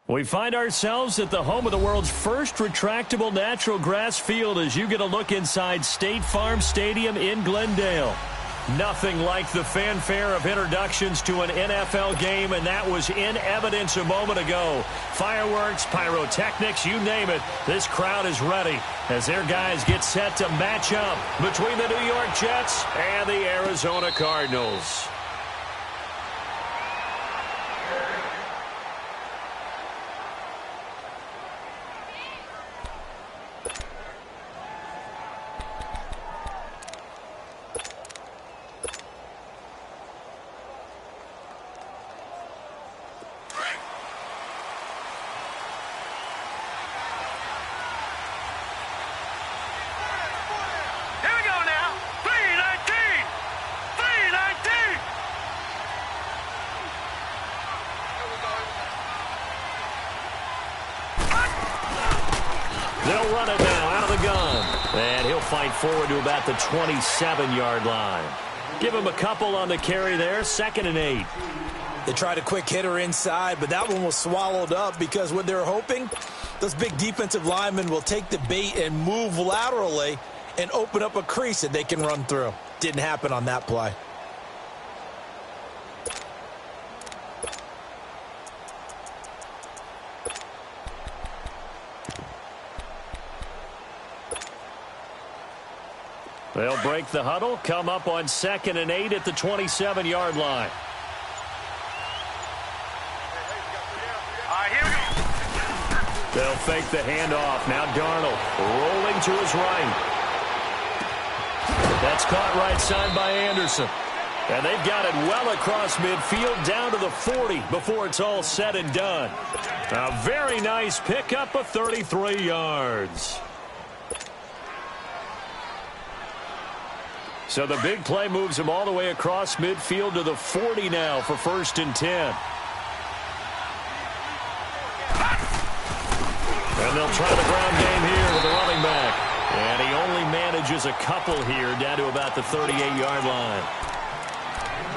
We find ourselves at the home of the world's first retractable natural grass field as you get a look inside State Farm Stadium in Glendale. Nothing like the fanfare of introductions to an NFL game, and that was in evidence a moment ago. Fireworks, pyrotechnics, you name it, this crowd is ready as their guys get set to match up between the New York Jets and the Arizona Cardinals. They'll run it now out of the gun. And he'll fight forward to about the 27-yard line. Give him a couple on the carry there, 2nd and 8. They tried a quick hitter inside, but that one was swallowed up because what they're hoping, those big defensive linemen will take the bait and move laterally and open up a crease that they can run through. Didn't happen on that play. They'll break the huddle, come up on 2nd and 8 at the 27-yard line. They'll fake the handoff. Now Darnold rolling to his right. That's caught right side by Anderson. And they've got it well across midfield down to the 40 before it's all said and done. A very nice pickup of 33 yards. So the big play moves him all the way across midfield to the 40 now for 1st and 10. And they'll try the ground game here with the running back. And he only manages a couple here down to about the 38-yard line.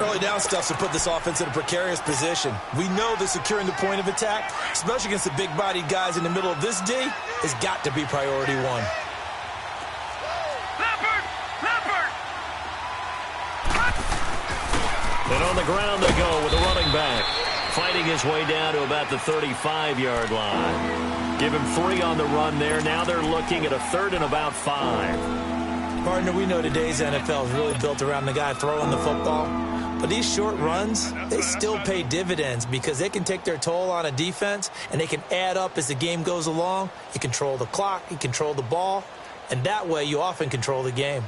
Early down stuff to put this offense in a precarious position. We know that securing the point of attack, especially against the big-bodied guys in the middle of this D, has got to be priority one. And on the ground they go with the running back, fighting his way down to about the 35-yard line. Give him 3 on the run there. Now they're looking at a 3rd and about 5. Partner, we know today's NFL is really built around the guy throwing the football. But these short runs, they still pay dividends because they can take their toll on a defense, and they can add up as the game goes along. You control the clock, you control the ball, and that way you often control the game.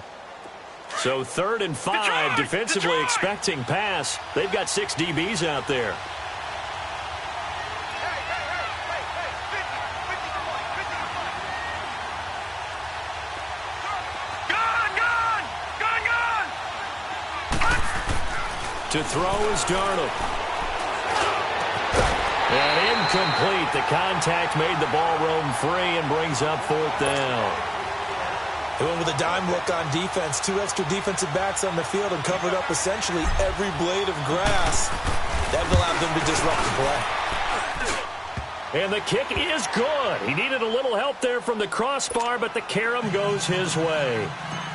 So 3rd and 5, defensively expecting pass. They've got 6 DBs out there. To throw is Darnold. And incomplete. The contact made the ball roam free and brings up 4th down. They went with a dime look on defense. 2 extra defensive backs on the field and covered up essentially every blade of grass. That allowed them to disrupt the play. And the kick is good. He needed a little help there from the crossbar, but the carom goes his way.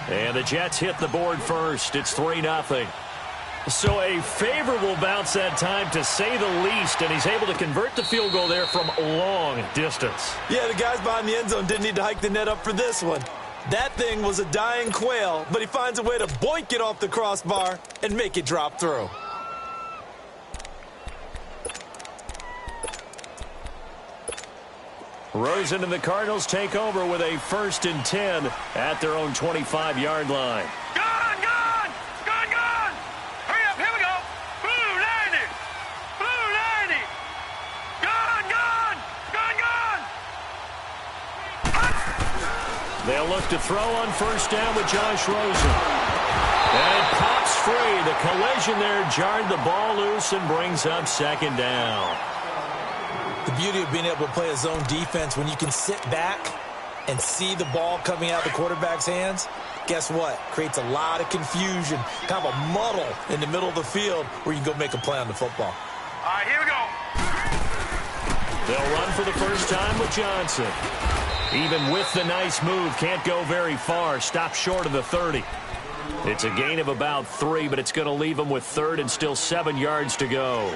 And the Jets hit the board first. It's 3-0. So a favorable bounce that time, to say the least, and he's able to convert the field goal there from long distance. Yeah, the guys behind the end zone didn't need to hike the net up for this one. That thing was a dying quail, but he finds a way to boink it off the crossbar and make it drop through. Rosen and the Cardinals take over with a 1st and 10 at their own 25-yard line. They'll look to throw on 1st down with Josh Rosen. And it pops free. The collision there jarred the ball loose and brings up 2nd down. The beauty of being able to play a zone defense when you can sit back and see the ball coming out of the quarterback's hands, guess what? Creates a lot of confusion, kind of a muddle in the middle of the field where you can go make a play on the football. All right, here we go. They'll run for the first time with Johnson. Even with the nice move, can't go very far. Stop short of the 30. It's a gain of about 3, but it's going to leave them with third and still 7 yards to go.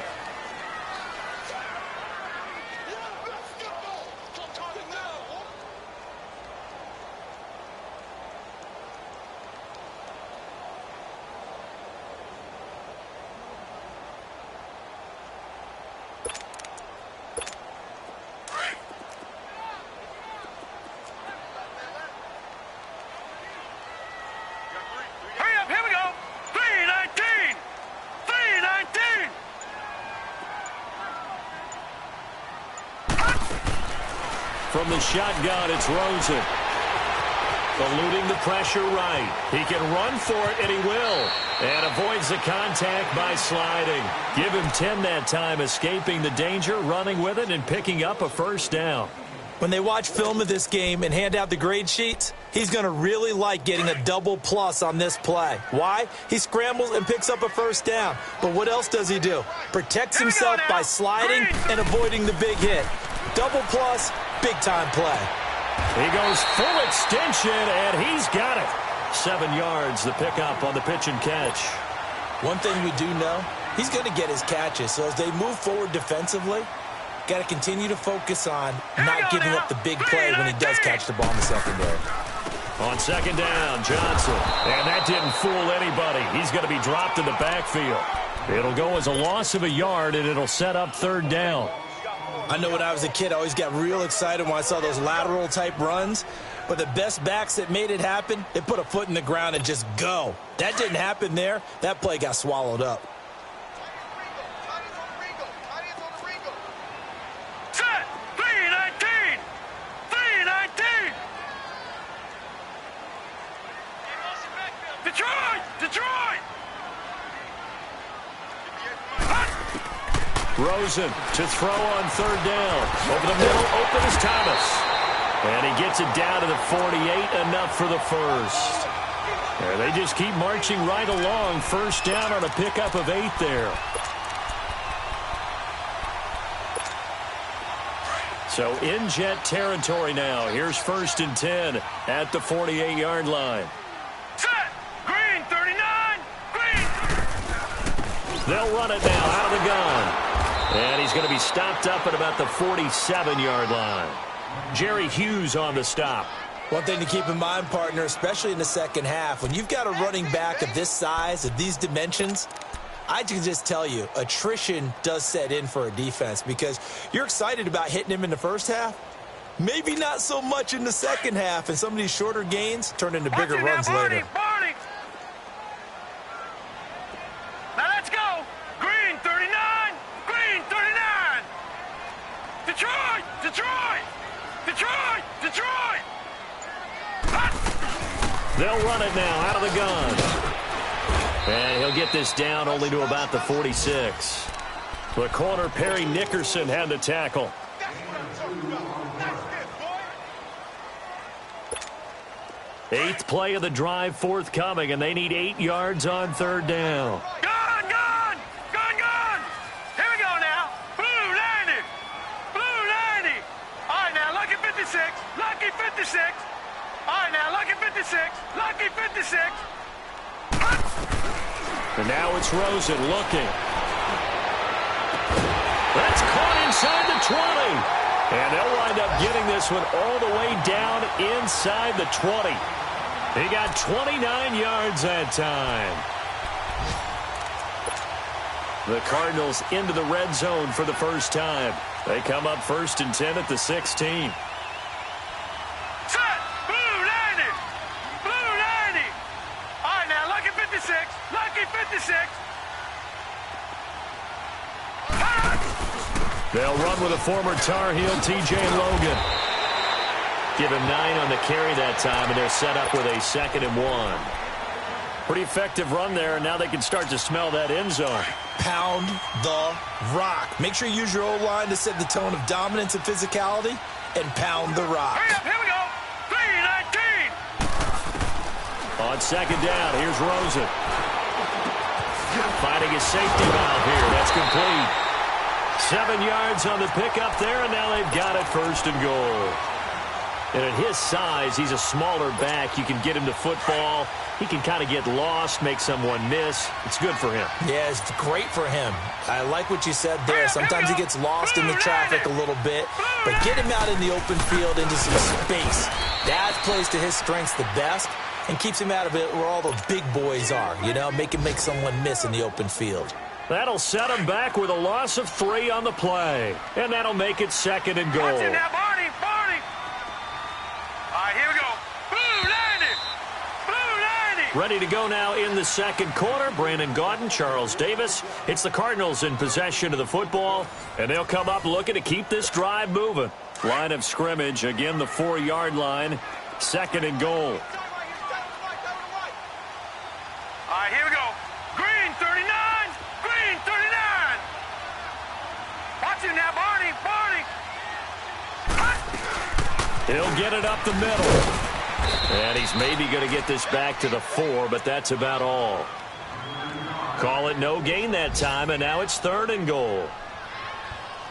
From the shotgun, it's Rosen. Eluding the pressure right. He can run for it, and he will. And avoids the contact by sliding. Give him 10 that time, escaping the danger, running with it, and picking up a first down. When they watch film of this game and hand out the grade sheets, he's going to really like getting a double plus on this play. Why? He scrambles and picks up a first down. But what else does he do? Protects himself by sliding and avoiding the big hit. Double plus, big-time play. He goes full extension, and he's got it. 7 yards, the pickup on the pitch and catch. One thing we do know, he's going to get his catches. So as they move forward defensively, got to continue to focus on not giving up the big play when he does catch the ball in the secondary. On second down, Johnson. And that didn't fool anybody. He's going to be dropped in the backfield. It'll go as a loss of a yard, and it'll set up third down. I know when I was a kid, I always got real excited when I saw those lateral-type runs. But the best backs that made it happen, they put a foot in the ground and just go. That didn't happen there. That play got swallowed up. Set! 3-19! 3-19! Detroit! Detroit! Rosen to throw on third down. Over the middle, open is Thomas. And he gets it down to the 48, enough for the first. And they just keep marching right along. First down on a pickup of 8 there. So in Jet territory now. Here's first and 10 at the 48-yard line. Set! Green, 39! Green! They'll run it now out of the gun. And he's going to be stopped up at about the 47-yard line. Jerry Hughes on the stop. One thing to keep in mind, partner, especially in the second half, when you've got a running back of this size, of these dimensions, I can just tell you, attrition does set in for a defense because you're excited about hitting him in the first half. Maybe not so much in the second half, and some of these shorter gains turn into bigger runs later. Barney. Now let's go. Green, 39. Green, 39. Detroit! Detroit! Detroit! Detroit! They'll run it now out of the gun. And he'll get this down only to about the 46. The corner, Perry Nickerson, had the tackle. Eighth play of the drive forthcoming, and they need 8 yards on third down. Gone! Gone! Gone! Gone! Here we go now. Blue 90! Blue 90! All right, now, lucky 56. Lucky 56. All right, now, lucky 56. Lucky 56. And now it's Rosen looking. That's caught inside the 20. And they'll wind up getting this one all the way down inside the 20. He got 29 yards that time. The Cardinals into the red zone for the first time. They come up first and 10 at the 16. Set! Blue 90! Blue 90! All right, now, lucky 56. Lucky 56. They'll run with a former Tar Heel, T.J. Logan. Give him 9 on the carry that time, and they're set up with a 2nd and 1. Pretty effective run there, and now they can start to smell that end zone. Pound the rock. Make sure you use your O-line to set the tone of dominance and physicality, and pound the rock. Hurry up, here we go. 3-19. On second down, here's Rosen. Finding his safety valve here. That's complete. 7 yards on the pickup there, and now they've got it 1st and goal. And at his size, he's a smaller back. You can get him to football. He can kind of get lost, make someone miss. It's good for him. Yeah, it's great for him. I like what you said there. Sometimes he gets lost in the traffic a little bit, but get him out in the open field into some space. That plays to his strengths the best and keeps him out of it where all the big boys are, you know, make someone miss in the open field. That'll set him back with a loss of 3 on the play, and that'll make it 2nd and goal. Watch it now, Barney. All right, here we go. Blue landed. Blue landed. Ready to go now in the 2nd quarter. Brandon Gaudin, Charles Davis. It's the Cardinals in possession of the football, and they'll come up looking to keep this drive moving. Line of scrimmage, again the 4-yard line. 2nd and goal. All right, here we go. Green 39. Green 39. Watch it now, Barney. He'll get it up the middle. And he's maybe going to get this back to the 4, but that's about all. Call it no gain that time, and now it's 3rd and goal.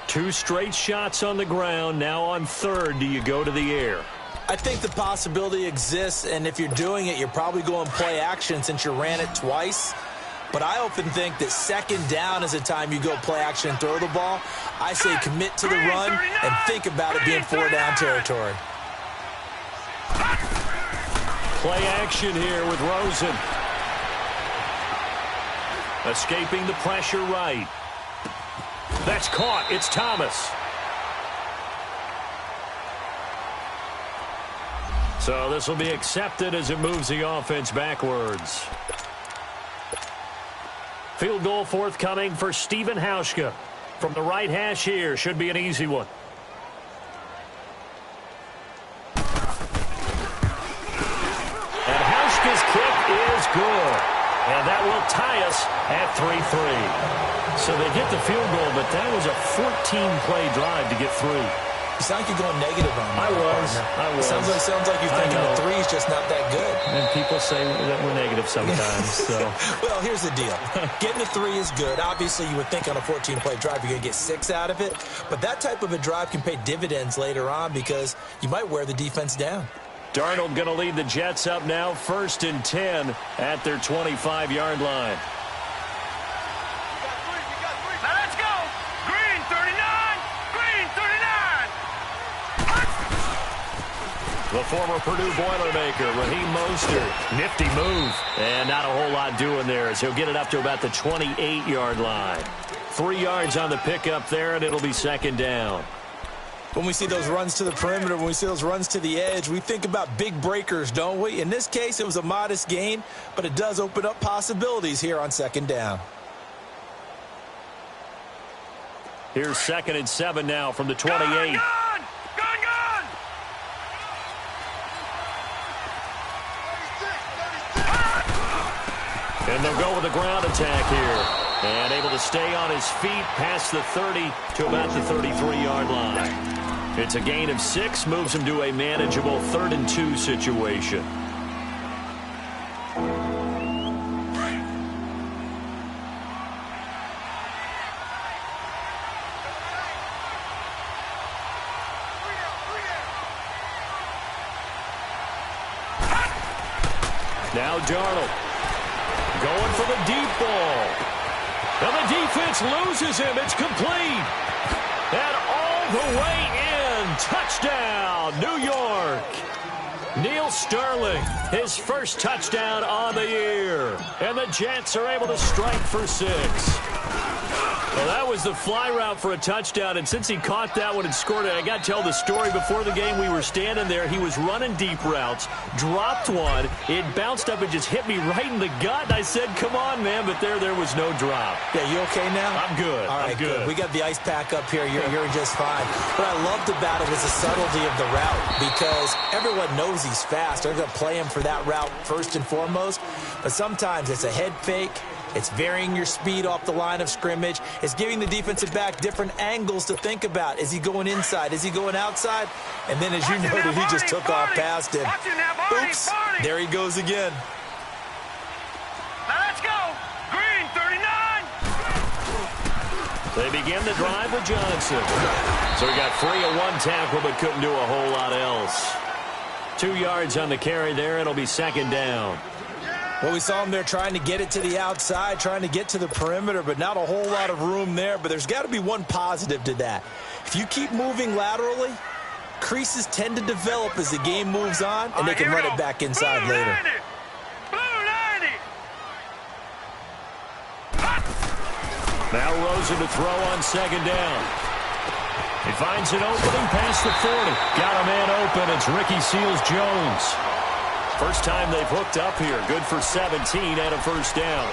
2 straight shots on the ground. Now on 3rd, do you go to the air? I think the possibility exists, and if you're doing it, you're probably going play action since you ran it twice. But I often think that 2nd down is a time you go play action and throw the ball. I say commit to the run and think about it being 4-down territory. Play action here with Rosen. Escaping the pressure right. That's caught. It's Thomas. So this will be accepted as it moves the offense backwards. Field goal forthcoming for Stephen Hauschka. From the right hash here, should be an easy one. And Hauschka's kick is good. And that will tie us at 3-3. So they get the field goal, but that was a 14-play drive to get 3. You sound like you're going negative on me. I was. Sounds like you're thinking the 3 is just not that good. And people say that we're negative sometimes. So. Well, here's the deal. Getting a 3 is good. Obviously, you would think on a 14-play drive you're going to get 6 out of it. But that type of a drive can pay dividends later on because you might wear the defense down. Darnold going to lead the Jets up now, 1st and 10 at their 25-yard line. Now let's go. Green 39. Green 39. The former Purdue Boilermaker, Raheem Mostert. Nifty move. And not a whole lot doing there as he'll get it up to about the 28-yard line. 3 yards on the pickup there, and it'll be 2nd down. When we see those runs to the perimeter, when we see those runs to the edge, we think about big breakers, don't we? In this case, it was a modest gain, but it does open up possibilities here on 2nd down. Here's 2nd and 7 now from the 28. Gun! And they'll go with a ground attack here. And able to stay on his feet past the 30 to about the 33-yard line. It's a gain of 6, moves him to a manageable 3rd and 2 situation. Now Darnold going for the deep ball. And the defense loses him. It's complete. And all the way in. Touchdown, New York. Neil Sterling, his first touchdown on the year. And the Jets are able to strike for 6. Well, that was the fly route for a touchdown, and since he caught that one and scored it, I got to tell the story. Before the game, we were standing there. He was running deep routes, dropped one. It bounced up and just hit me right in the gut, and I said, come on, man, but there was no drop. Yeah, you okay now? I'm good. All right, I'm good. We got the ice pack up here. You're just fine. What I loved about it was the subtlety of the route because everyone knows he's fast. They're going to play him for that route first and foremost, but sometimes it's a head fake. It's varying your speed off the line of scrimmage. It's giving the defensive back different angles to think about. Is he going inside? Is he going outside? And then, as you noted, he just took off past him. Oops, there he goes again. Now let's go. Green 39. They begin the drive with Johnson. So he got free of one tackle but couldn't do a whole lot else. 2 yards on the carry there. It'll be second down. Well, we saw him there trying to get it to the outside, trying to get to the perimeter, but not a whole lot of room there. But there's got to be one positive to that. If you keep moving laterally, creases tend to develop as the game moves on, and they can run it back inside later. Now Rosen to throw on second down. He finds an opening past the 40. Got a man open. It's Ricky Seals-Jones. First time they've hooked up here. Good for 17 and a first down.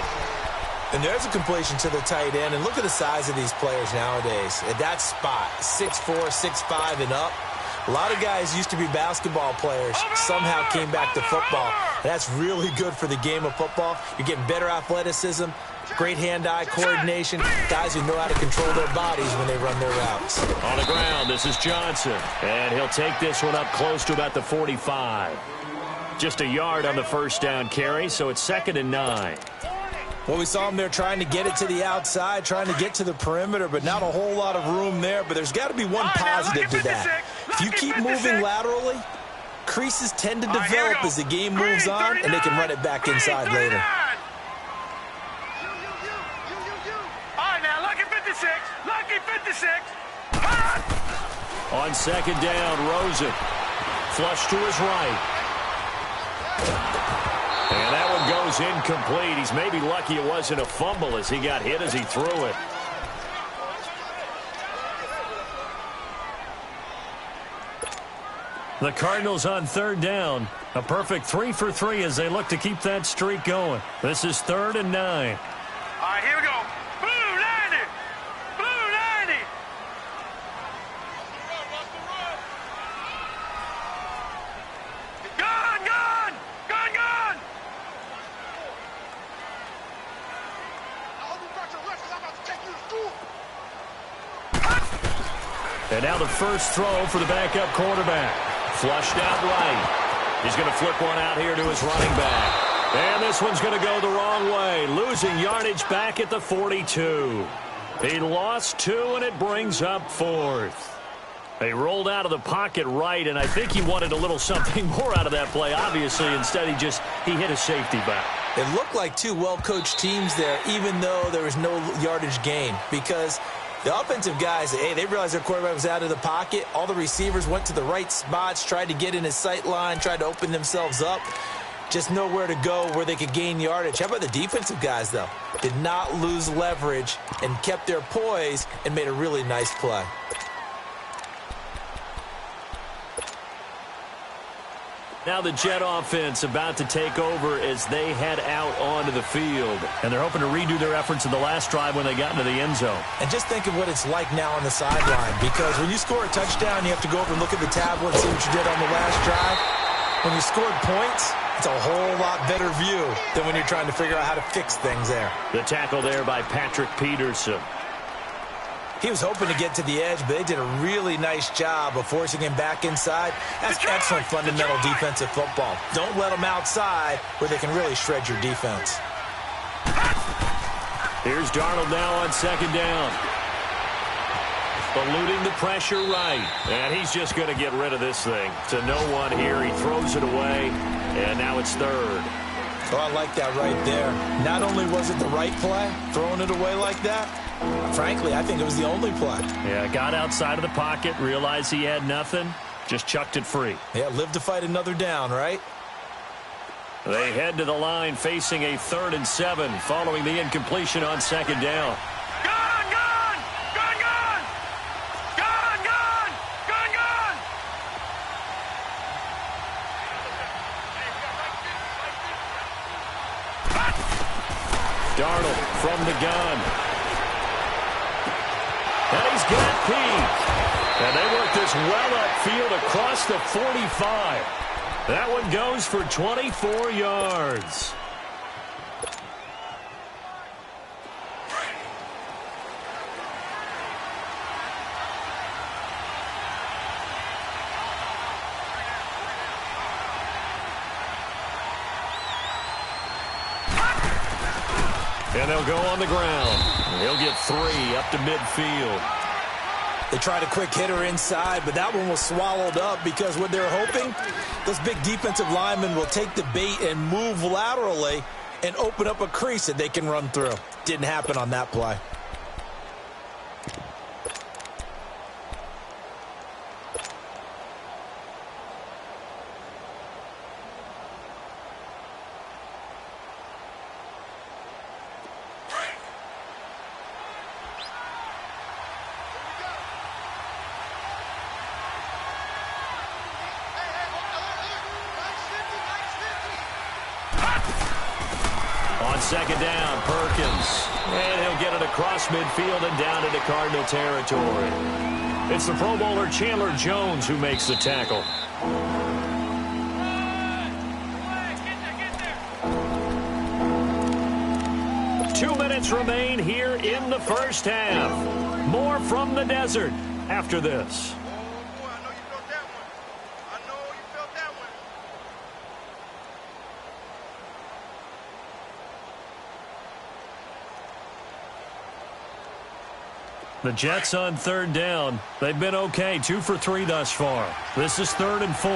And there's a completion to the tight end. And look at the size of these players nowadays. At that spot, 6'4", 6'5", and up. A lot of guys used to be basketball players, somehow came back to football. And that's really good for the game of football. You're getting better athleticism, great hand-eye coordination, guys who know how to control their bodies when they run their routes. On the ground, this is Johnson. And he'll take this one up close to about the 45. Just a yard on the first down carry, so it's 2nd and 9. Well, we saw him there trying to get it to the outside, trying to get to the perimeter, but not a whole lot of room there. But there's got to be one positive to that. If you keep moving laterally, creases tend to develop as the game moves on, and they can run it back inside later. All right, now, lucky 56, lucky 56. On second down, Rosen. Flush to his right. And that one goes incomplete. He's maybe lucky it wasn't a fumble as he got hit as he threw it. The Cardinals on third down. A perfect 3 for 3 as they look to keep that streak going. This is 3rd and 9. All right, here we go. Blue 90. Blue 90. Gun, gun. Gun, gun. And now the first throw for the backup quarterback. Flushed out right. He's going to flip one out here to his running back. And this one's going to go the wrong way. Losing yardage back at the 42. He lost 2, and it brings up 4th. They rolled out of the pocket right, and I think he wanted a little something more out of that play. Obviously, instead he hit a safety back. It looked like two well-coached teams there, even though there was no yardage gain, because the offensive guys, hey, they realized their quarterback was out of the pocket. All the receivers went to the right spots, tried to get in his sight line, tried to open themselves up. Just nowhere to go where they could gain yardage. How about the defensive guys, though? Did not lose leverage and kept their poise and made a really nice play. Now the Jet offense about to take over as they head out onto the field. And they're hoping to redo their efforts in the last drive when they got into the end zone. And just think of what it's like now on the sideline, because when you score a touchdown, you have to go over and look at the tablet and see what you did on the last drive. When you scored points, it's a whole lot better view than when you're trying to figure out how to fix things there. The tackle there by Patrick Peterson. He was hoping to get to the edge, but they did a really nice job of forcing him back inside. That's excellent fundamental defensive football. Don't let them outside where they can really shred your defense. Here's Darnold now on second down. Eluding the pressure right. And he's just going to get rid of this thing. To no one here. He throws it away. And now it's 3rd. Oh, I like that right there. Not only was it the right play, throwing it away like that, frankly, I think it was the only play. Yeah, got outside of the pocket, realized he had nothing, just chucked it free. Yeah, live to fight another down, right? They head to the line facing a 3rd and 7 following the incompletion on second down. Gun, gun. Gun, gun. Gun, gun. Gun, gun. Darnold from the gun. And he's got Pete. And they work this well upfield across the 45. That one goes for 24 yards. And they'll go on the ground. He'll get 3 up to midfield. They tried a quick hitter inside, but that one was swallowed up because what they're hoping, those big defensive linemen will take the bait and move laterally and open up a crease that they can run through. Didn't happen on that play. On second down, Perkins. And he'll get it across midfield and down into Cardinal territory. It's the Pro Bowler Chandler Jones who makes the tackle. Two minutes remain here in the first half. More from the desert after this. The Jets on third down. They've been okay, 2 for 3 thus far. This is 3rd and 4.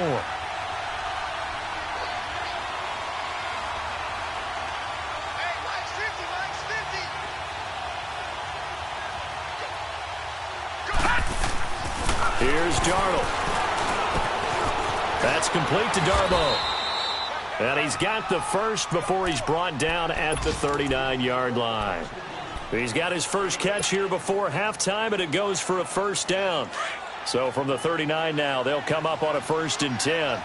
Here's Darnold. That's complete to Darbo. And he's got the first before he's brought down at the 39-yard line. He's got his first catch here before halftime, and it goes for a first down. So from the 39 now, they'll come up on a 1st and 10.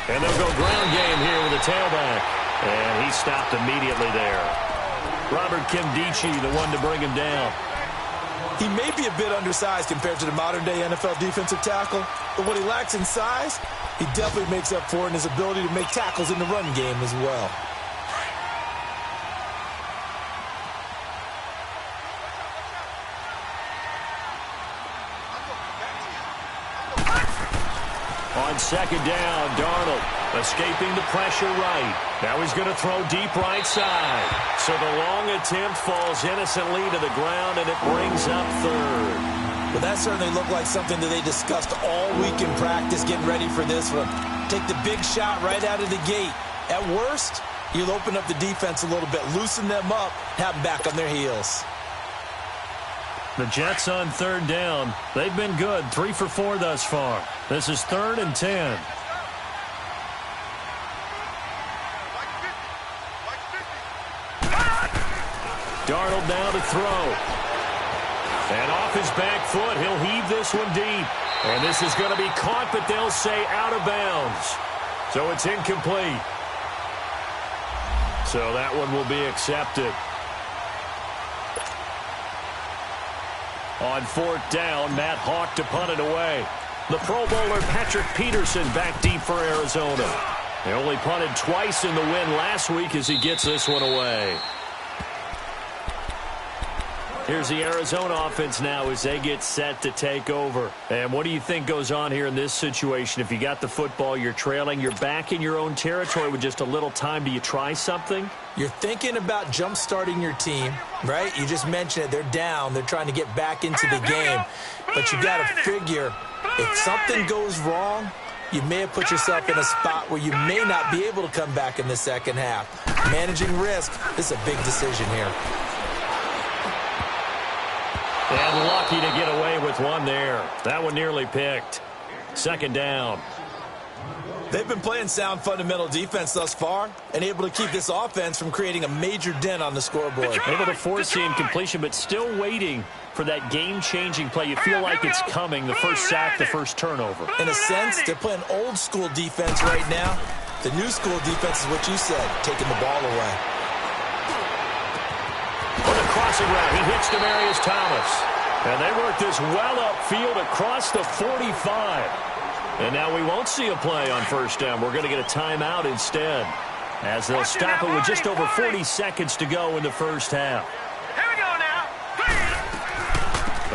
And they'll go ground game here with a tailback. And he stopped immediately there. Robert Kimdichie, the one to bring him down. He may be a bit undersized compared to the modern-day NFL defensive tackle, but what he lacks in size, he definitely makes up for in his ability to make tackles in the run game as well. On second down, Darnold escaping the pressure right. Now he's going to throw deep right side. So the long attempt falls innocently to the ground, and it brings up 3rd. Well, that certainly looked like something that they discussed all week in practice getting ready for this one. Take the big shot right out of the gate. At worst, you'll open up the defense a little bit, loosen them up, have them back on their heels. The Jets on third down. They've been good, 3 for 4 thus far. This is 3rd and 10. Darnold now to throw. And off his back foot, he'll heave this one deep. And this is going to be caught, but they'll say out of bounds. So it's incomplete. So that one will be accepted. On 4th down, Matt Hawk to punt it away. The Pro Bowler Patrick Peterson back deep for Arizona. They only punted twice in the win last week as he gets this one away. Here's the Arizona offense now as they get set to take over. And what do you think goes on here in this situation? If you got the football, you're trailing, you're back in your own territory with just a little time. Do you try something? You're thinking about jump-starting your team, right? You just mentioned it. They're down. They're trying to get back into the game. But you got to figure if something goes wrong, you may have put yourself in a spot where you may not be able to come back in the second half. Managing risk, this is a big decision here. And lucky to get away with one there. That one nearly picked. Second down. They've been playing sound fundamental defense thus far and able to keep this offense from creating a major dent on the scoreboard. Able to force the incompletion, but still waiting for that game-changing play. You feel like it's coming, the first sack, the first turnover. In a sense, they're playing old-school defense right now. The new-school defense is what you said, taking the ball away. For the crossing route, he hits Demaryius Thomas. And they work this well upfield across the 45. And now we won't see a play on first down. We're going to get a timeout instead, as they'll stop it with just over 40 seconds to go in the first half. Here we go now.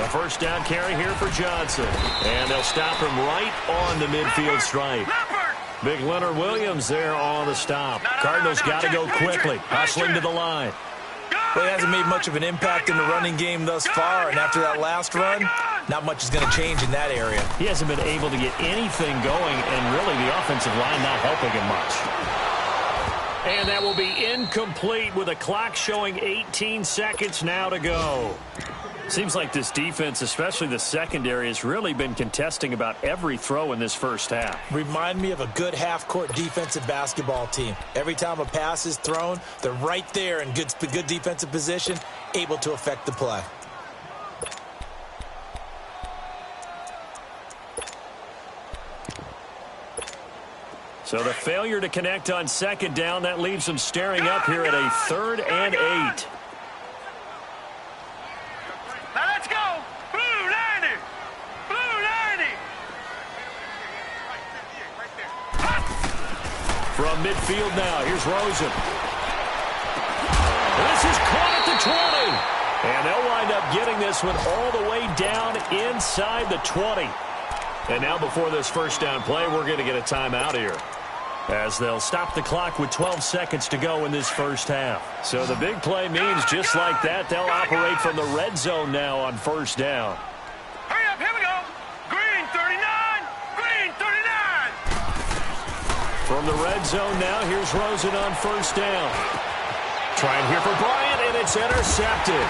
A first down carry here for Johnson. And they'll stop him right on the midfield stripe. Leopard, Big Leonard Williams there on the stop. Cardinals got to go quickly, hustling to the line. Well, he hasn't made much of an impact in the running game thus far, and after that last run, not much is going to change in that area. He hasn't been able to get anything going, and really the offensive line not helping him much. And that will be incomplete with a clock showing 18 seconds now to go. Seems like this defense, especially the secondary, has really been contesting about every throw in this first half. Remind me of a good half-court defensive basketball team. Every time a pass is thrown, they're right there in good defensive position, able to affect the play. So the failure to connect on second down, that leaves them staring up here at a 3rd and 8. From midfield now, here's Rosen. This is caught at the 20. And they'll wind up getting this one all the way down inside the 20. And now before this first down play, we're going to get a timeout here, as they'll stop the clock with 12 seconds to go in this first half. So the big play means just like that, they'll operate from the red zone now on first down. Hurry up, here we go. Green 39, green 39. From the red zone now, here's Rosen on first down. Trying here for Bryant, and it's intercepted.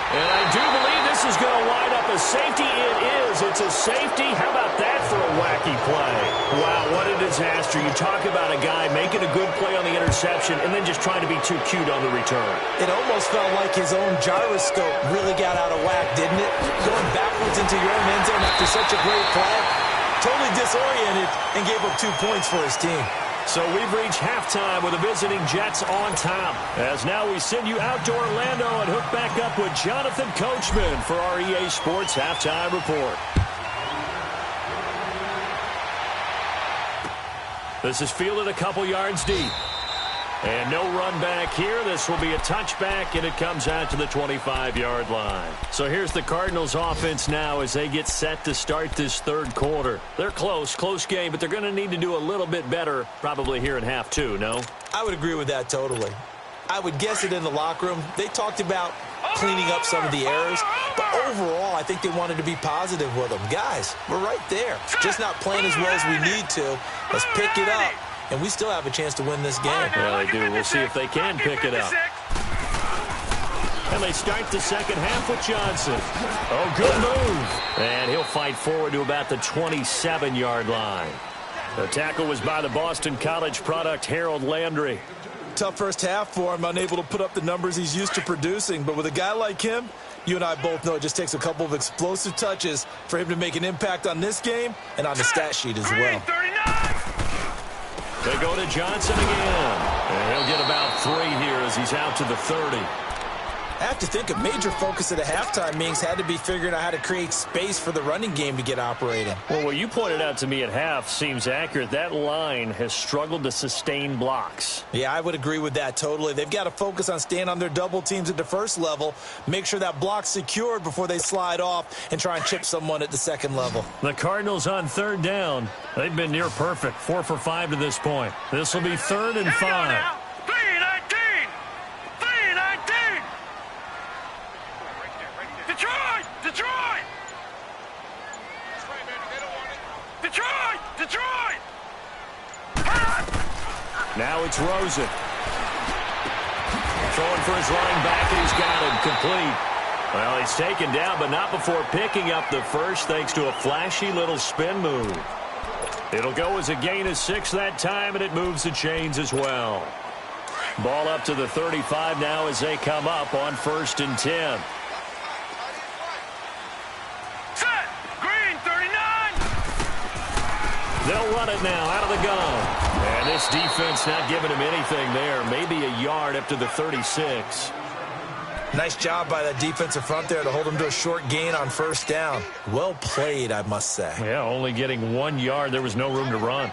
And I do believe this is going to wind up a safety. It is. It's a safety. How about that for a wacky play? Wow, what a disaster. You talk about a guy making a good play on the interception and then just trying to be too cute on the return. It almost felt like his own gyroscope really got out of whack, didn't it? Going backwards into your own end zone after such a great play. Totally disoriented and gave up 2 points for his team. So we've reached halftime with the visiting Jets on top. As now we send you out to Orlando and hook back up with Jonathan Coachman for our EA Sports Halftime Report. This is fielded a couple yards deep. And no run back here. This will be a touchback, and it comes out to the 25-yard line. So here's the Cardinals offense now as they get set to start this third quarter. They're close game, but they're going to need to do a little bit better probably here in half two, no? I would agree with that totally. I would guess it in the locker room. They talked about cleaning up some of the errors, but overall I think they wanted to be positive with them. Guys, we're right there. Just not playing as well as we need to. Let's pick it up. And we still have a chance to win this game. Yeah, they do. We'll see if they can pick it up. And they start the second half with Johnson. Oh, good move. And he'll fight forward to about the 27-yard line. The tackle was by the Boston College product, Harold Landry. Tough first half for him, unable to put up the numbers he's used to producing. But with a guy like him, you and I both know it just takes a couple of explosive touches for him to make an impact on this game and on the stat sheet as well. They go to Johnson again. And he'll get about 3 here as he's out to the 30. I have to think a major focus at the halftime meetings had to be figuring out how to create space for the running game to get operating. Well, what you pointed out to me at half seems accurate. That line has struggled to sustain blocks. Yeah, I would agree with that totally. They've got to focus on staying on their double teams at the first level, make sure that block's secured before they slide off and try and chip someone at the second level. The Cardinals on third down. They've been near perfect, 4 for 5 to this point. This will be 3rd and 5. Detroit! Now it's Rosen. Throwing for his running back, and he's got him complete. Well, he's taken down, but not before picking up the first thanks to a flashy little spin move. It'll go as a gain of 6 that time, and it moves the chains as well. Ball up to the 35 now as they come up on 1st and 10. They'll run it now out of the gun. And this defense not giving him anything there. Maybe a yard up to the 36. Nice job by that defensive front there to hold him to a short gain on first down. Well played, I must say. Yeah, only getting 1 yard. There was no room to run.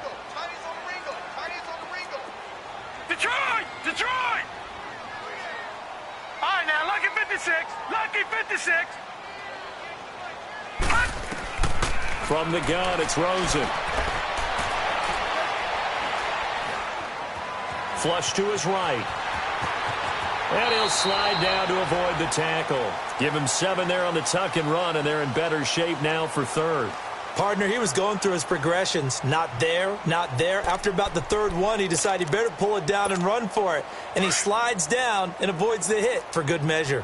Detroit! All right, now, lucky 56. Lucky 56. From the gun, it's Rosen. Flush to his right. And he'll slide down to avoid the tackle. Give him 7 there on the tuck and run, and they're in better shape now for third. Partner, he was going through his progressions. Not there, not there. After about the third one, he decided he better pull it down and run for it. And he slides down and avoids the hit for good measure.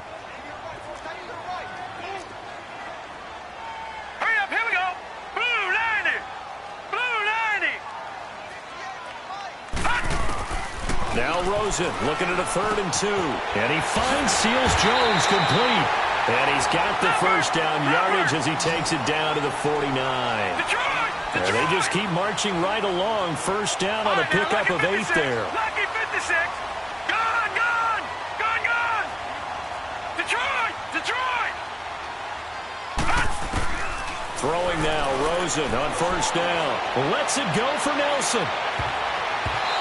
Hurry up, here we go. Blue 90. Blue 90. Now Rosen looking at a 3rd and 2. And he finds Seals Jones complete. And he's got the first down yardage as he takes it down to the 49. And they just keep marching right along. First down on a pickup of 8 there. Lucky 56. Gone, gone. Gone, gone. Detroit, Detroit. Throwing now, Rosen on first down. Lets it go for Nelson.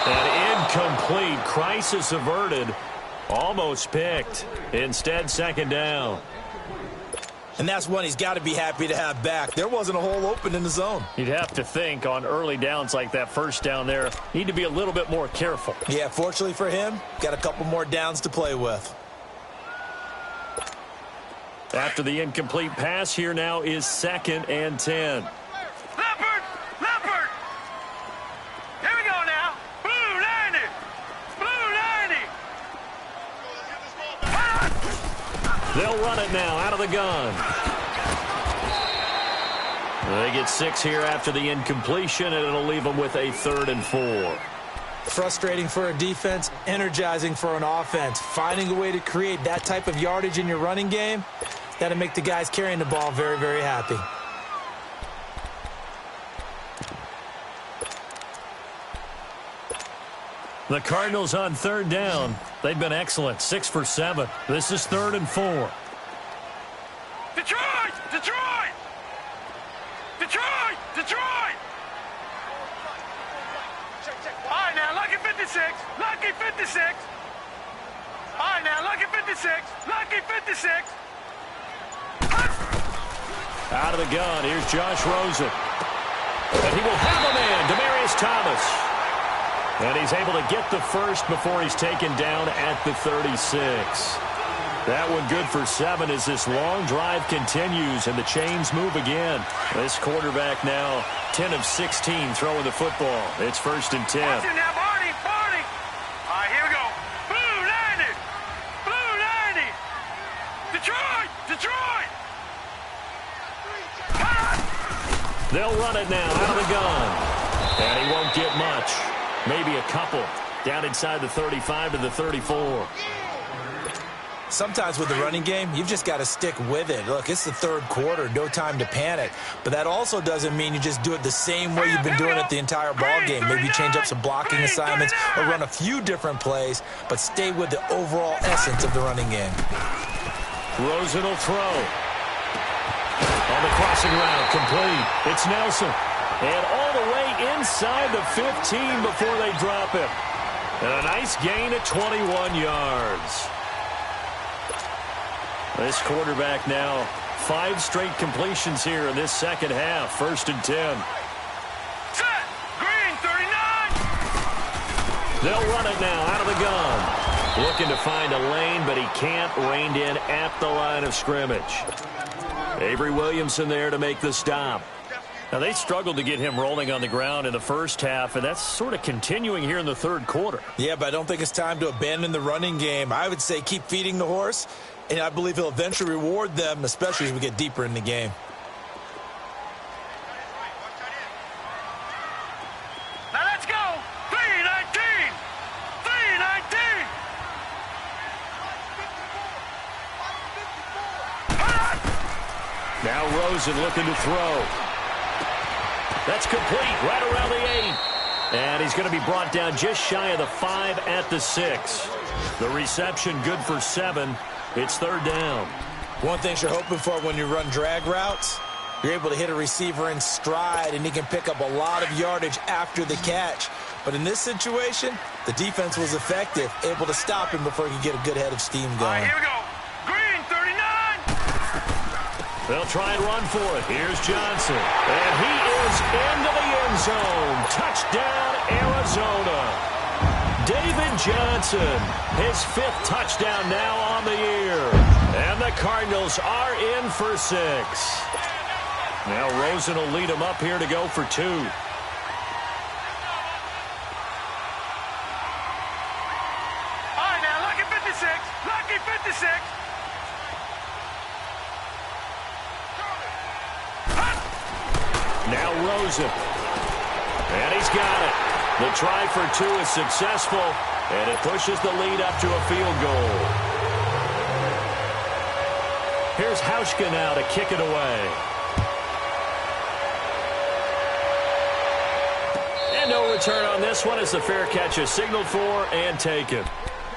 And incomplete. Crisis averted. Almost picked. Instead, 2nd down. And that's one he's got to be happy to have back. There wasn't a hole open in the zone. You'd have to think on early downs like that first down there, need to be a little bit more careful. Yeah, fortunately for him, got a couple more downs to play with. After the incomplete pass, here now is 2nd and 10. Leopard, Leopard. Here we go now. Blue 90. Blue 90. They'll run it now out of the gun. They get 6 here after the incompletion, and it'll leave them with a 3rd and 4. Frustrating for a defense, energizing for an offense. Finding a way to create that type of yardage in your running game, that'll make the guys carrying the ball very, very happy. The Cardinals on 3rd down. They've been excellent, 6 for 7. This is 3rd and 4. Detroit, Detroit. Detroit, Detroit. All right, now, lucky 56. Lucky 56. All right, now, lucky 56. Lucky 56. Out of the gun, here's Josh Rosen. And he will have a man, Demaryius Thomas. And he's able to get the first before he's taken down at the 36. That one good for 7 as this long drive continues and the chains move again. This quarterback now 10 of 16 throwing the football. It's 1st and 10. Watch it now, Barney, Barney. All right, here we go. Blue 90. Blue 90. Detroit, Detroit. They'll run it now out of the gun. And he won't get much. Maybe a couple. Down inside the 35 to the 34. Sometimes with the running game, you've just got to stick with it. Look, it's the 3rd quarter, no time to panic. But that also doesn't mean you just do it the same way you've been doing it the entire ball game. Maybe change up some blocking assignments or run a few different plays, but stay with the overall essence of the running game. Rosen will throw. On the crossing route, complete. It's Nelson. And all the way inside the 15 before they drop him. And a nice gain at 21 yards. This quarterback now 5 straight completions here in this 2nd half. 1st and 10. Set. Green 39. They'll run it now out of the gun. Looking to find a lane, but he can't. Reined in at the line of scrimmage. Avery Williamson there to make the stop. Now, they struggled to get him rolling on the ground in the first half, and that's sort of continuing here in the 3rd quarter. Yeah, but I don't think it's time to abandon the running game. I would say keep feeding the horse, and I believe he'll eventually reward them, especially as we get deeper in the game. Now let's go. 319. 319. Now Rosen looking to throw. That's complete right around the 8. And he's going to be brought down just shy of the 5 at the 6. The reception good for 7. It's 3rd down. One thing you're hoping for when you run drag routes, you're able to hit a receiver in stride, and he can pick up a lot of yardage after the catch. But in this situation, the defense was effective, able to stop him before he could get a good head of steam going. All right, here we go. Green 39. They'll try and run for it. Here's Johnson. And he is into the end zone. Touchdown, Arizona. David Johnson. His 5th touchdown now on the year. And the Cardinals are in for 6. Now Rosen will lead them up here to go for 2. All right, now, lucky 56. Lucky 56. Now Rosen. And he's got it. The try for 2 is successful, and it pushes the lead up to a field goal. Here's Hauschka now to kick it away. And no return on this one as the fair catch is signaled for and taken.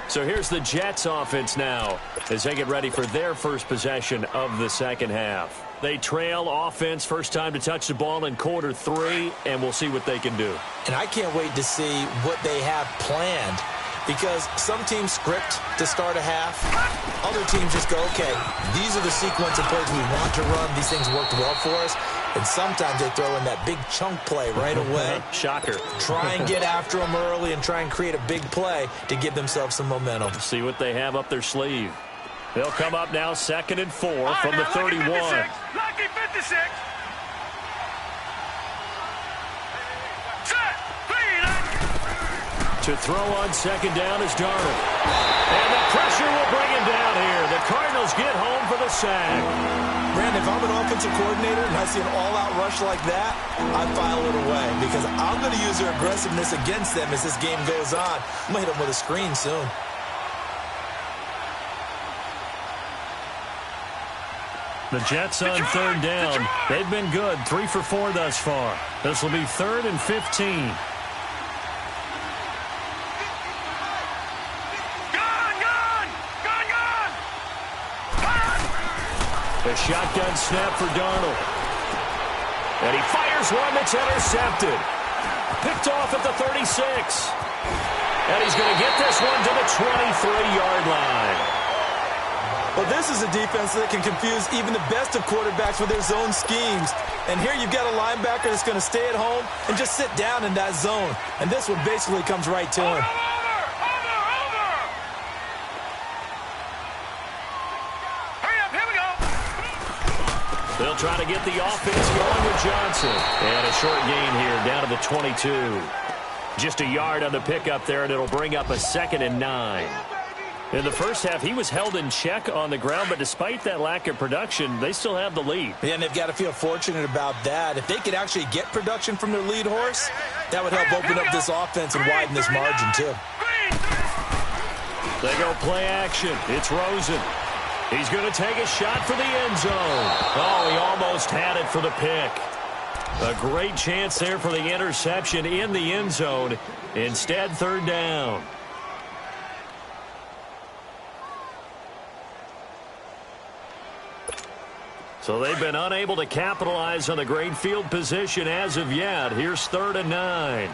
So here's the Jets offense now as they get ready for their first possession of the second half. They trail offense, first time to touch the ball in quarter 3, and we'll see what they can do. And I can't wait to see what they have planned, because some teams script to start a half. Other teams just go, okay, these are the sequence of plays we want to run. These things worked well for us. And sometimes they throw in that big chunk play right away. Shocker. Try and get after them early and try and create a big play to give themselves some momentum. See what they have up their sleeve. They'll come up now 2nd and 4 from the 31. Lucky 56. Set. To throw on 2nd down is Darnold. And the pressure will bring him down here. The Cardinals get home for the sack. Brandon, if I'm an offensive coordinator and I see an all-out rush like that, I file it away because I'm going to use their aggressiveness against them as this game goes on. I'm going to hit them with a screen soon. The Jets on 3rd down. They've been good, 3 for 4 thus far. This will be 3rd and 15. A shotgun snap for Darnold. And he fires one that's intercepted. Picked off at the 36. And he's going to get this one to the 23-yard line. Well, this is a defense that can confuse even the best of quarterbacks with their zone schemes. And here you've got a linebacker that's going to stay at home and just sit down in that zone. And this one basically comes right to him. They'll try to get the offense going with Johnson. And a short gain here down to the 22. Just a yard on the pickup there, and it'll bring up a 2nd and 9. In the first half, he was held in check on the ground, but despite that lack of production, they still have the lead. Yeah, and they've got to feel fortunate about that. If they could actually get production from their lead horse, that would help open up this offense and widen this margin, too. They go play action. It's Rosen. He's going to take a shot for the end zone. Oh, he almost had it for the pick. A great chance there for the interception in the end zone. Instead, 3rd down. So they've been unable to capitalize on the great field position as of yet. Here's 3rd and 9.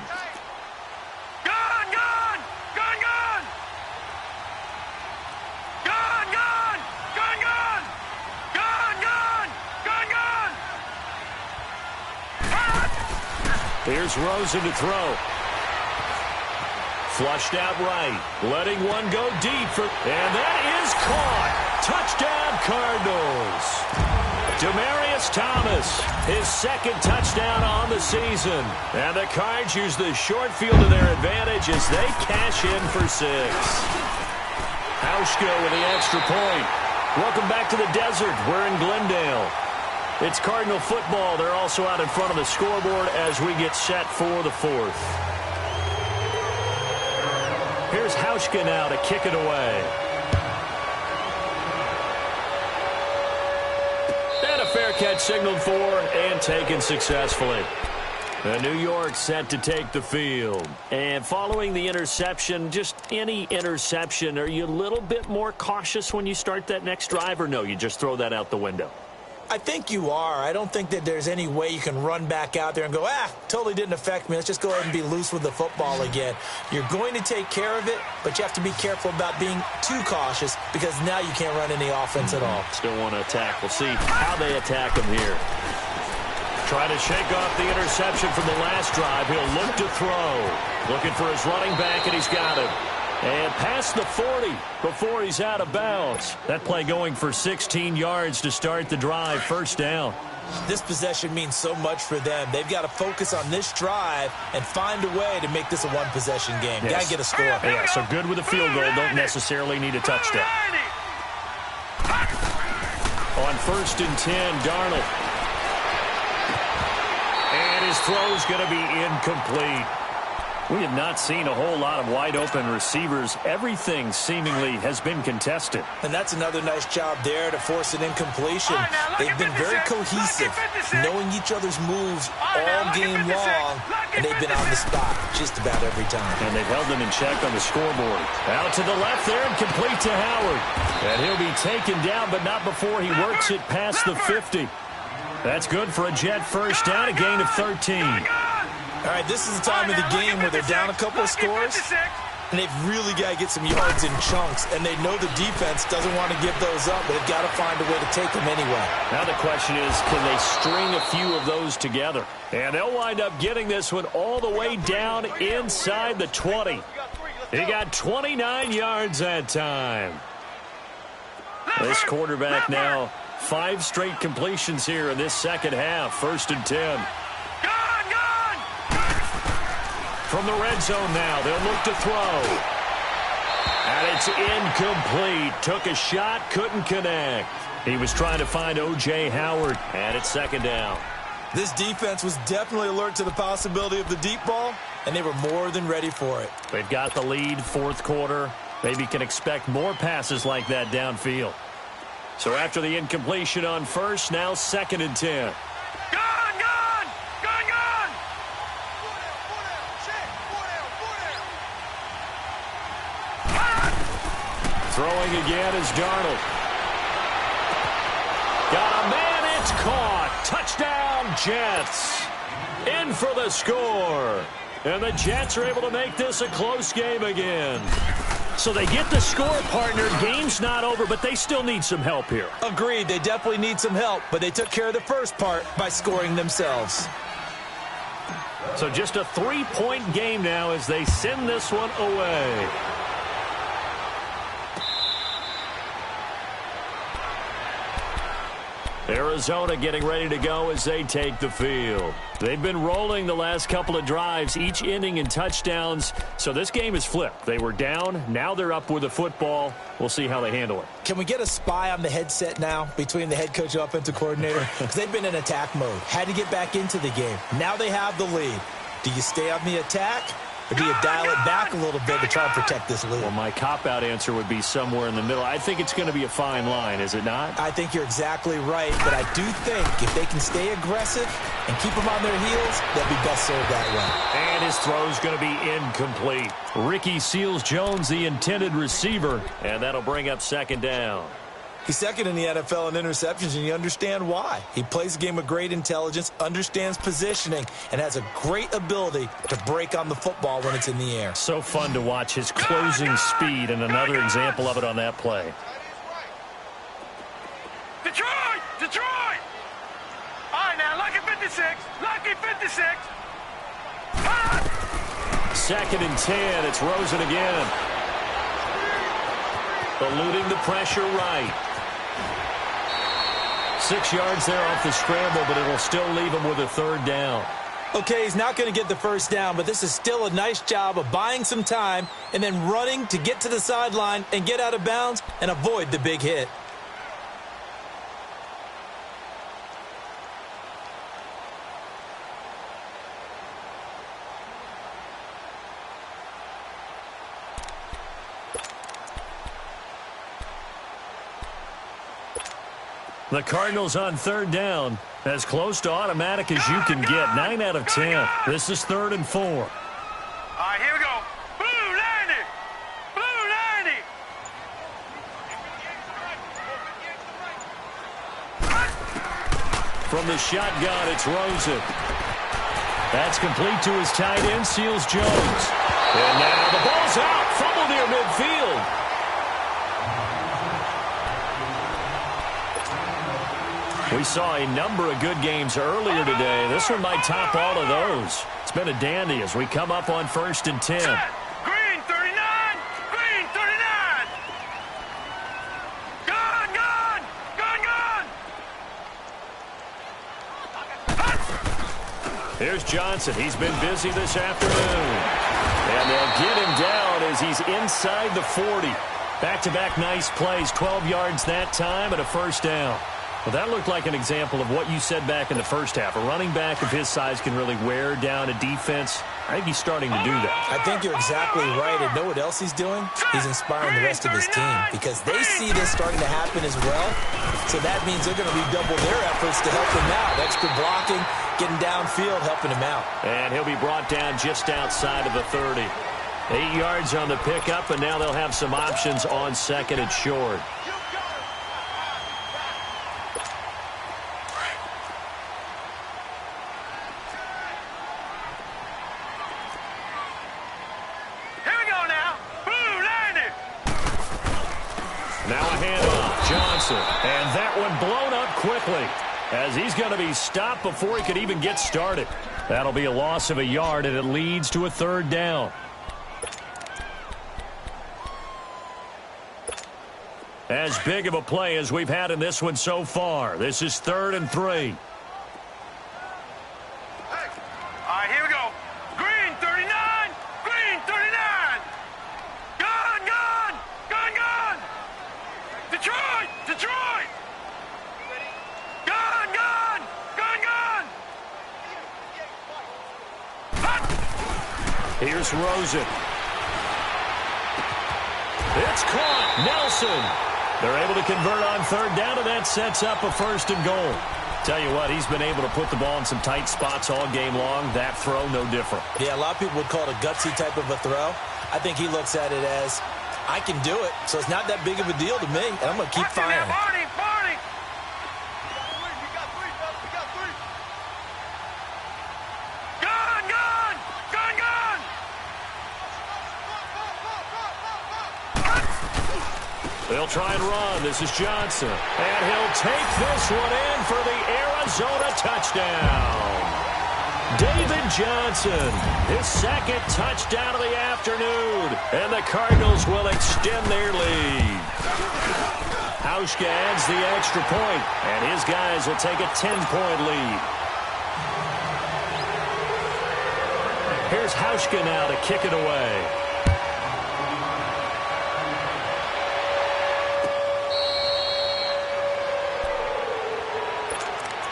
Here's Rosen to throw. Flushed out right. Letting one go deep. And that is caught. Touchdown, Cardinals. Demaryius Thomas, his 2nd touchdown on the season. And the Cards use the short field to their advantage as they cash in for 6. Hauschka with the extra point. Welcome back to the desert. We're in Glendale. It's Cardinal football. They're also out in front of the scoreboard as we get set for the 4th. Here's Hauschka now to kick it away. And a fair catch signaled for and taken successfully. New York set to take the field. And following the interception, just any interception, are you a little bit more cautious when you start that next drive, or no, you just throw that out the window? I think you are. I don't think that there's any way you can run back out there and go, totally didn't affect me. Let's just go ahead and be loose with the football again. You're going to take care of it, but you have to be careful about being too cautious because now you can't run any offense at all. Still want to attack. We'll see how they attack them here. Trying to shake off the interception from the last drive. He'll look to throw. Looking for his running back, and he's got him. And past the 40 before he's out of bounds. That play going for 16 yards to start the drive. First down. This possession means so much for them. They've got to focus on this drive and find a way to make this a one-possession game. Yes. Got to get a score. Yeah, so good with a field goal. Don't necessarily need a touchdown. On 1st and 10, Darnold. And his throw's going to be incomplete. We have not seen a whole lot of wide-open receivers. Everything seemingly has been contested. And that's another nice job there to force an incompletion. They've been very cohesive, knowing each other's moves all game long, and they've been on the spot just about every time. And they've held them in check on the scoreboard. Out to the left there and complete to Howard. And he'll be taken down, but not before he works it past the 50. That's good for a Jet first down, a gain of 13. All right, this is the time of the game where they're down a couple of scores, and they've really got to get some yards in chunks, and they know the defense doesn't want to give those up, but they've got to find a way to take them anyway. Now the question is, can they string a few of those together? And they'll wind up getting this one all the way down inside the 20. He got 29 yards that time. This quarterback now 5 straight completions here in this second half. 1st and 10. From the red zone now, they'll look to throw. And it's incomplete. Took a shot, couldn't connect. He was trying to find O.J. Howard, and it's 2nd down. This defense was definitely alert to the possibility of the deep ball, and they were more than ready for it. They've got the lead, 4th quarter. Maybe can expect more passes like that downfield. So after the incompletion on 1st, now 2nd and 10. Throwing again is Darnold. Got a man, it's caught. Touchdown, Jets. In for the score. And the Jets are able to make this a close game again. So they get the score, partner. Game's not over, but they still need some help here. Agreed, they definitely need some help, but they took care of the first part by scoring themselves. So just a 3-point game now as they send this one away. Arizona getting ready to go as they take the field. They've been rolling the last couple of drives, each ending in touchdowns. So this game is flipped. They were down. Now they're up with the football. We'll see how they handle it. Can we get a spy on the headset now between the head coach and offensive coordinator? Because they've been in attack mode. Had to get back into the game. Now they have the lead. Do you stay on the attack? Or do you dial it back a little bit to try and protect this lead? Well, my cop-out answer would be somewhere in the middle. I think it's going to be a fine line, is it not? I think you're exactly right, but I do think if they can stay aggressive and keep them on their heels, they'll be best served that way. And his throw's going to be incomplete. Ricky Seals-Jones, the intended receiver, and that'll bring up 2nd down. He's 2nd in the NFL in interceptions, and you understand why. He plays a game with great intelligence, understands positioning, and has a great ability to break on the football when it's in the air. So fun to watch his closing speed, and another example of it on that play. Detroit! Detroit! All right, now, lucky 56. Lucky 56. 2nd and 10. It's Rosen again. Eluding the pressure right. 6 yards there off the scramble, but it'll still leave him with a 3rd down. Okay, he's not going to get the first down, but this is still a nice job of buying some time and then running to get to the sideline and get out of bounds and avoid the big hit. The Cardinals on 3rd down. As close to automatic as you can get. 9 out of 10. This is 3rd and 4. All right, here we go. Blue 90. Blue 90. From the shotgun, it's Rosen. That's complete to his tight end, Seals-Jones. And now the ball's out. Fumble near midfield. We We saw a number of good games earlier today. This one might top all of those. It's been a dandy as we come up on 1st and 10. Green 39! Green 39! Gone! Gone! Gone! Gone! Here's Johnson. He's been busy this afternoon. And they'll get him down as he's inside the 40. Back-to-back nice plays, 12 yards that time and a first down. Well, that looked like an example of what you said back in the first half. A running back of his size can really wear down a defense. I think he's starting to do that. I think you're exactly right. And know what else he's doing? He's inspiring the rest of his team because they see this starting to happen as well. So that means they're going to redouble their efforts to help him out. Extra blocking, getting downfield, helping him out. And he'll be brought down just outside of the 30. 8 yards on the pickup, and now they'll have some options on second and short. Now a handoff, Johnson, and that one blown up quickly as he's going to be stopped before he could even get started. That'll be a loss of a yard, and it leads to a third down. As big of a play as we've had in this one so far. This is 3rd and 3. All right, here we go. Green 39! Green 39! Gone! Gone! Gone! Gone! Detroit! Detroit! Gone! Gone! Gone! Gone! Here's Rosen. It's caught. Nelson. They're able to convert on third down, and that sets up a 1st and goal. Tell you what, he's been able to put the ball in some tight spots all game long. That throw, no different. Yeah, a lot of people would call it a gutsy type of a throw. I think he looks at it as, I can do it, so it's not that big of a deal to me, and I'm going to keep firing. Barney! Barney! Gone! Gone! Gone! Gone! They'll try and run. This is Johnson. And he'll take this one in for the Arizona touchdown. David Johnson, his 2nd touchdown of the afternoon. And the Cardinals will extend their lead. Hauschka adds the extra point, and his guys will take a 10-point lead. Here's Hauschka now to kick it away.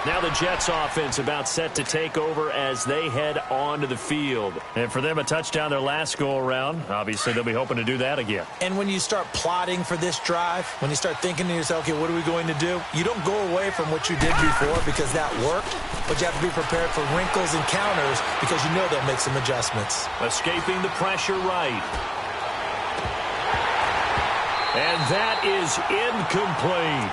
Now the Jets offense about set to take over as they head onto the field. And for them, a touchdown their last go-around. Obviously, they'll be hoping to do that again. And when you start plotting for this drive, when you start thinking to yourself, okay, what are we going to do? You don't go away from what you did before because that worked, but you have to be prepared for wrinkles and counters because you know they'll make some adjustments. Escaping the pressure right. And that is incomplete.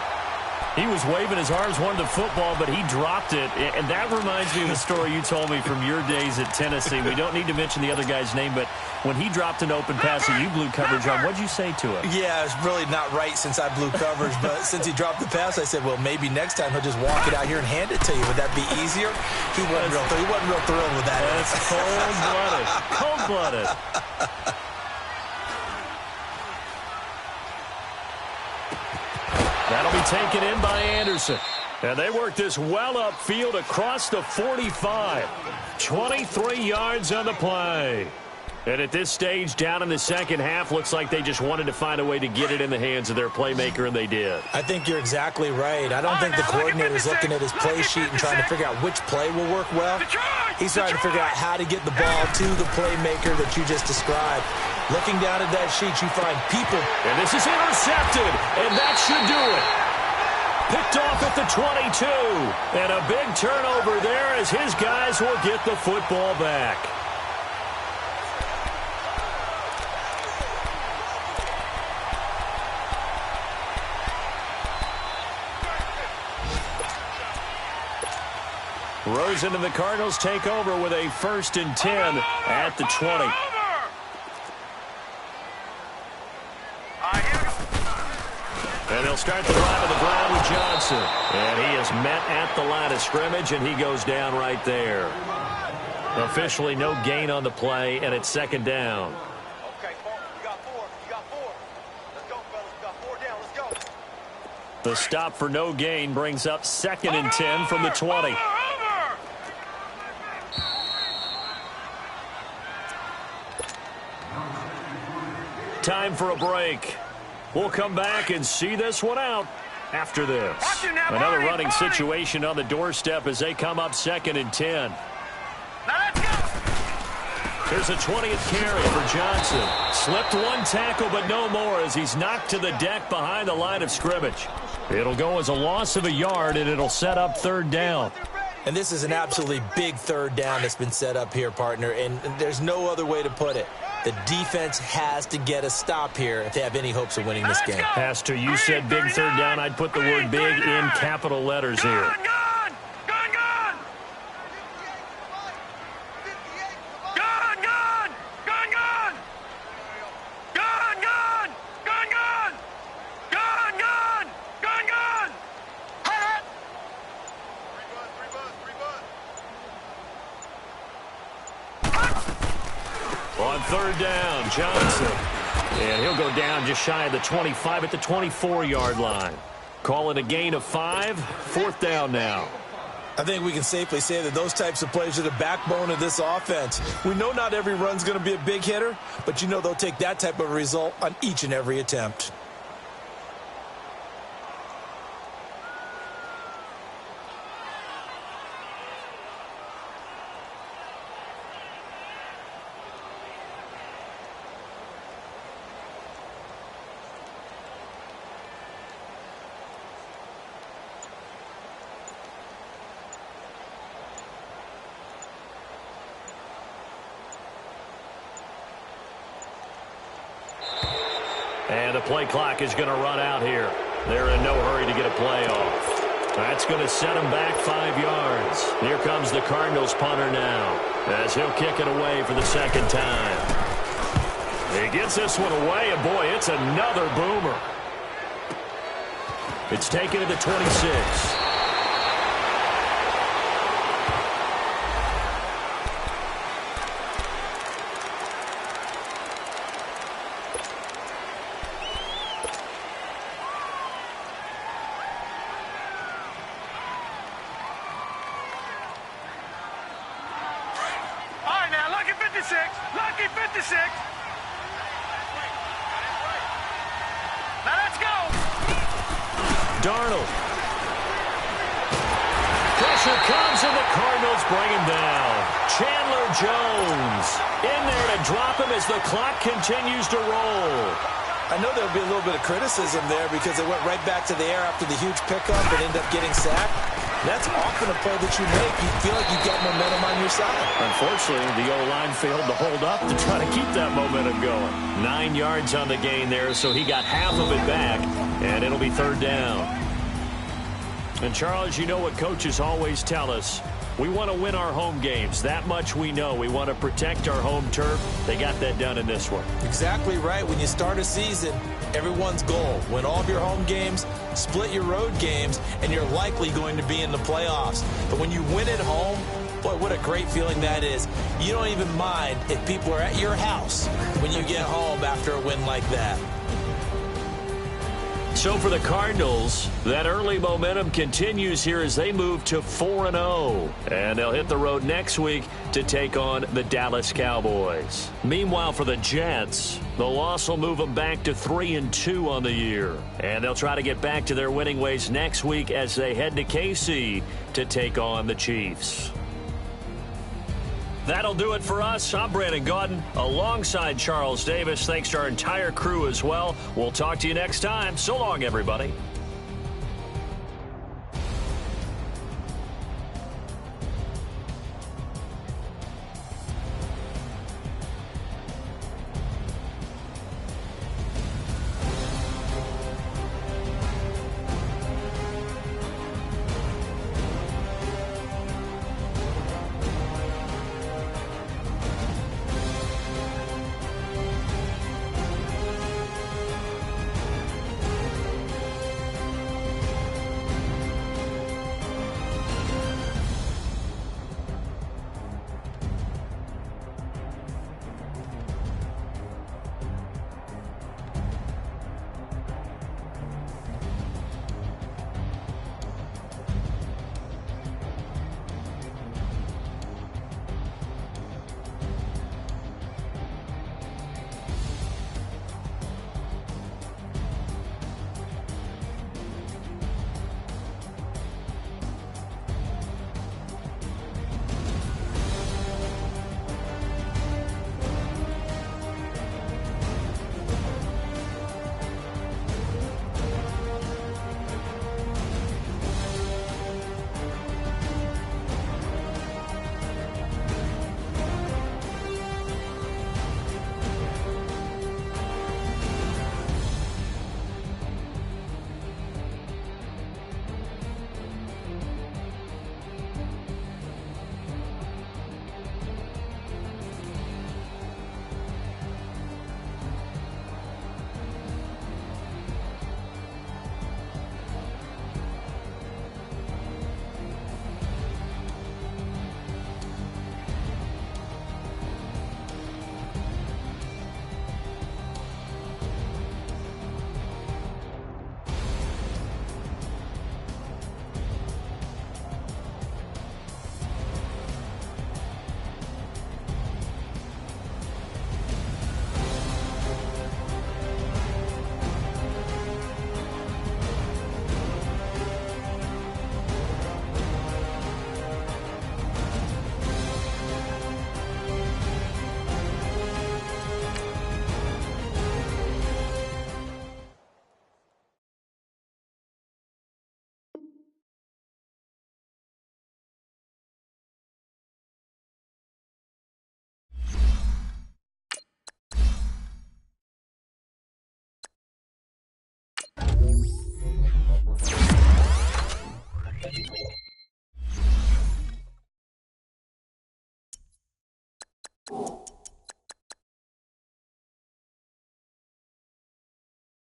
He was waving his arms, wanted the football, but he dropped it. And that reminds me of the story you told me from your days at Tennessee. We don't need to mention the other guy's name, but when he dropped an open pass that you blew coverage on, what'd you say to him? Yeah, it's really not right since I blew coverage, but since he dropped the pass, I said, well, maybe next time he'll just walk it out here and hand it to you. Would that be easier? He wasn't real thrilled with that. That's cold-blooded. Cold-blooded. That'll be taken in by Anderson. And they work this well upfield across the 45. 23 yards on the play. And at this stage, down in the second half, looks like they just wanted to find a way to get it in the hands of their playmaker, and they did. I think you're exactly right. I don't think the coordinator's looking at his play sheet and trying to figure out which play will work well. He's trying to figure out how to get the ball to the playmaker that you just described. Looking down at that sheet, you find people. And this is intercepted, and that should do it. Picked off at the 22. And a big turnover there as his guys will get the football back. Rosen and the Cardinals take over with a 1st and 10 at the 20. And they'll They'll start the drive on the ground with Johnson. And he is met at the line of scrimmage, and he goes down right there. Officially no gain on the play, and it's second down. Okay, you got four. You got four. Let's go, fellas. We got four down. Let's go. The stop for no gain brings up 2nd and 10 from the 20. Time for a break. We'll come back and see this one out after this. Another running situation on the doorstep as they come up 2nd and 10. Here's a 20th carry for Johnson. Slipped one tackle, but no more as he's knocked to the deck behind the line of scrimmage. It'll go as a loss of a yard, and it'll set up 3rd down. And this is an absolutely big 3rd down that's been set up here, partner, and there's no other way to put it. The defense has to get a stop here if they have any hopes of winning this game. Has to. You said big 3rd down. I'd put the word big in capital letters here. On 3rd down, Johnson. And he'll go down just shy of the 25 at the 24-yard line. Call it a gain of 5. 4th down now. I think we can safely say that those types of plays are the backbone of this offense. We know not every run's going to be a big hitter, but you know they'll take that type of result on each and every attempt. And the play clock is going to run out here. They're in no hurry to get a play off. That's going to set them back 5 yards. Here comes the Cardinals punter now as he'll kick it away for the 2nd time. He gets this one away, and boy, it's another boomer. It's taken to the 26. Lucky 56. Now let's go. Darnold. Pressure comes, and the Cardinals bring him down. Chandler Jones in there to drop him as the clock continues to roll. I know there'll be a little bit of criticism there because they went right back to the air after the huge pickup and ended up getting sacked. That's often a play that you make. You feel like you've got momentum on your side. Unfortunately, the O-line failed to hold up to try to keep that momentum going. 9 yards on the gain there, so he got half of it back, and it'll be 3rd down. And, Charles, you know what coaches always tell us. We want to win our home games. That much we know. We want to protect our home turf. They got that done in this one. Exactly right. When you start a season, everyone's goal, win all of your home games, split your road games, and you're likely going to be in the playoffs. But when you win at home, boy, what a great feeling that is. You don't even mind if people are at your house when you get home after a win like that. So for the Cardinals, that early momentum continues here as they move to 4-0. And they'll hit the road next week to take on the Dallas Cowboys. Meanwhile, for the Jets, the loss will move them back to 3-2 on the year. And they'll try to get back to their winning ways next week as they head to KC to take on the Chiefs. That'll do it for us. I'm Brandon Gaudin alongside Charles Davis. Thanks to our entire crew as well. We'll talk to you next time. So long, everybody.